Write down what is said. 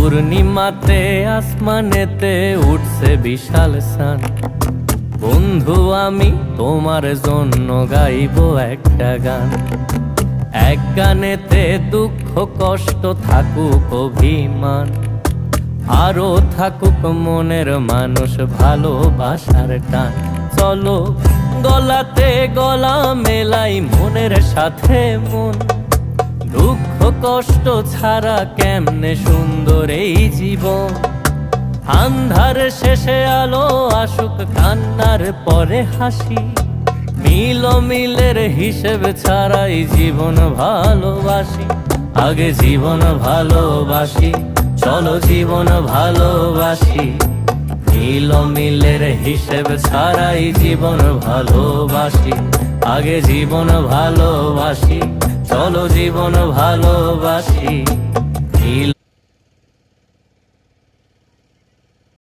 পূর্ণিমাতে আসমানেতে উঠছে বিশাল সান। বন্ধু আমি তোমার জন্য গাইবো একটা গান। এক গানেতে দুঃখ কষ্ট থাকুক অভিমান, আরো থাকুক মনের মানুষ ভালোবাসার টান। চলো গলাতে গলা মেলাই মনের সাথে মন, দুঃখ কষ্ট ছাড়া কেমনে সুন্দর এই জীবন। আন্ধার শেষে আলো আসুক, কান্নার পরে হাসি, মিলের হিসেব ছাড়াই জীবন ভালোবাসি। আগে জীবন ভালোবাসি, চলো জীবন ভালোবাসি। মিলের হিসেব ছাড়াই জীবন ভালোবাসি। আগে জীবন ভালোবাসি, চলো জীবন ভালোবাসি।